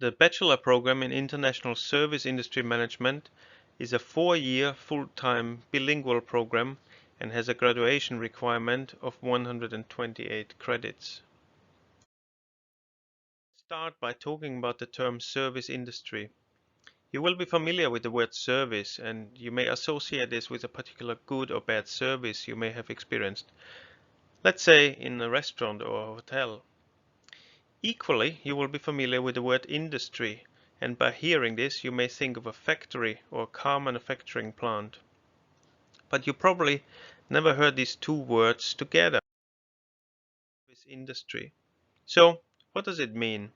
The bachelor program in International Service Industry Management is a 4-year full-time bilingual program and has a graduation requirement of 128 credits. Start by talking about the term service industry. You will be familiar with the word service, and you may associate this with a particular good or bad service you may have experienced, let's say in a restaurant or a hotel. Equally, you will be familiar with the word industry, and by hearing this you may think of a factory or a car manufacturing plant. But you probably never heard these two words together. Service industry. So, what does it mean?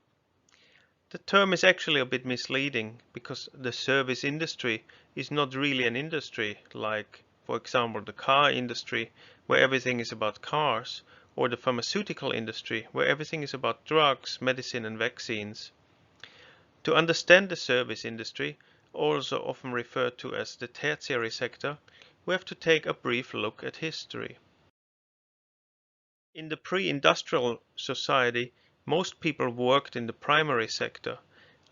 The term is actually a bit misleading because the service industry is not really an industry like, for example, the car industry where everything is about cars, or the pharmaceutical industry where everything is about drugs, medicine and vaccines. To understand the service industry, also often referred to as the tertiary sector, we have to take a brief look at history. In the pre-industrial society, most people worked in the primary sector.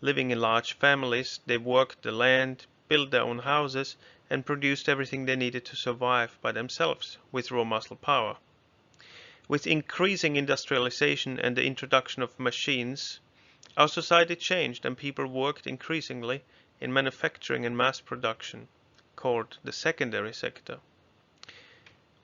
Living in large families, they worked the land, built their own houses, and produced everything they needed to survive by themselves with raw muscle power. With increasing industrialization and the introduction of machines, our society changed and people worked increasingly in manufacturing and mass production, called the secondary sector.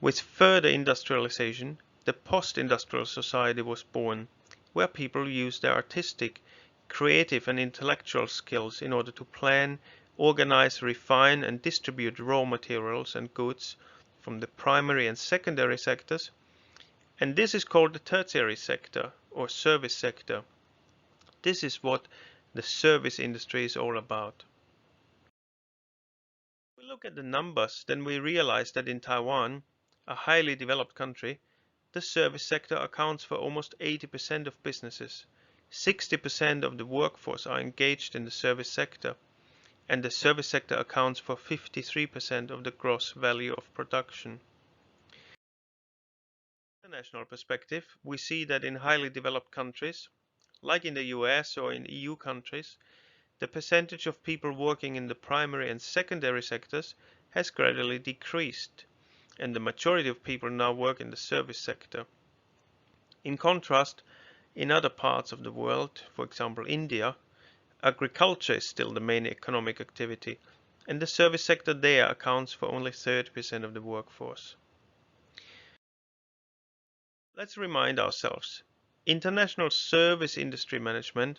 With further industrialization, the post-industrial society was born, where people used their artistic, creative and intellectual skills in order to plan, organize, refine and distribute raw materials and goods from the primary and secondary sectors, and this is called the tertiary sector or service sector. This is what the service industry is all about. If we look at the numbers, then we realize that in Taiwan, a highly developed country, the service sector accounts for almost 80% of businesses. 60% of the workforce are engaged in the service sector, and the service sector accounts for 53% of the gross value of production. From an international perspective, we see that in highly developed countries, like in the US or in EU countries, the percentage of people working in the primary and secondary sectors has gradually decreased, and the majority of people now work in the service sector. In contrast, in other parts of the world, for example India, agriculture is still the main economic activity, and the service sector there accounts for only 30% of the workforce. Let's remind ourselves, international service industry management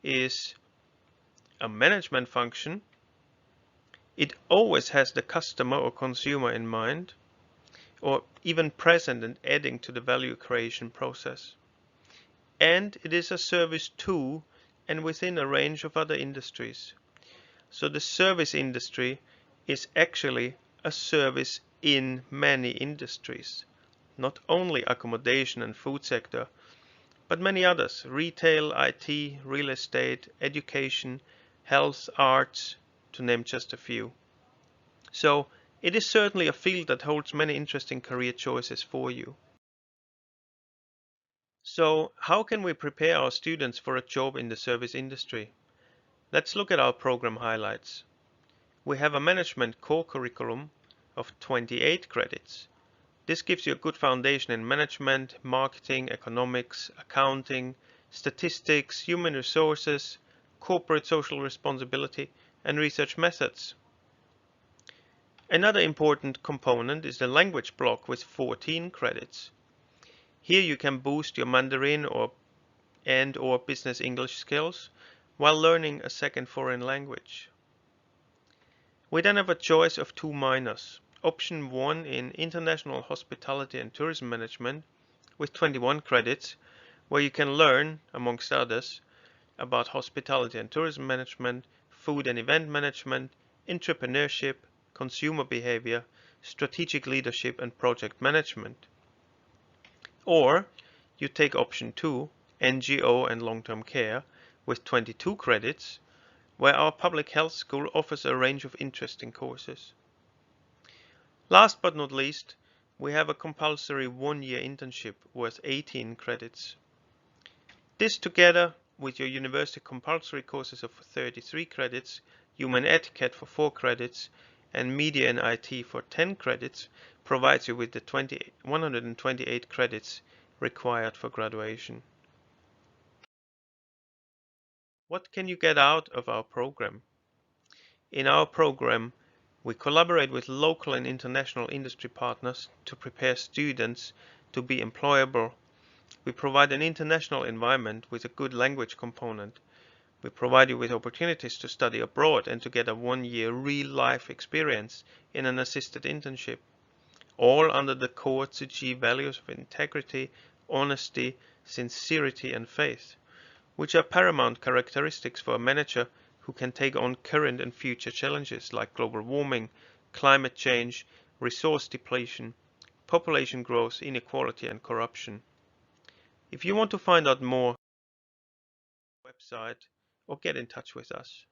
is a management function. It always has the customer or consumer in mind, or even present and adding to the value creation process. And it is a service to and within a range of other industries. So the service industry is actually a service in many industries, not only accommodation and food sector, but many others: retail, IT, real estate, education, health, arts, to name just a few. So it is certainly a field that holds many interesting career choices for you. So how can we prepare our students for a job in the service industry? Let's look at our program highlights. We have a management core curriculum of 28 credits. This gives you a good foundation in management, marketing, economics, accounting, statistics, human resources, corporate social responsibility, and research methods. Another important component is the language block with 14 credits. Here you can boost your Mandarin or business English skills while learning a second foreign language. We then have a choice of 2 minors. Option 1 in International Hospitality and Tourism Management with 21 credits, where you can learn, amongst others, about hospitality and tourism management, food and event management, entrepreneurship, consumer behavior, strategic leadership and project management. Or you take option 2, NGO and long-term care, with 22 credits, where our public health school offers a range of interesting courses. Last but not least, we have a compulsory 1-year internship worth 18 credits. This together with your university compulsory courses of 33 credits, Human Etiquette for 4 credits, and Media and IT for 10 credits, provides you with the 128 credits required for graduation. What can you get out of our program? In our program, we collaborate with local and international industry partners to prepare students to be employable. We provide an international environment with a good language component. We provide you with opportunities to study abroad and to get a 1-year real-life experience in an assisted internship, all under the core Tzu values of integrity, honesty, sincerity and faith, which are paramount characteristics for a manager who can take on current and future challenges like global warming, climate change, resource depletion, population growth, inequality and corruption. If you want to find out more, website or get in touch with us.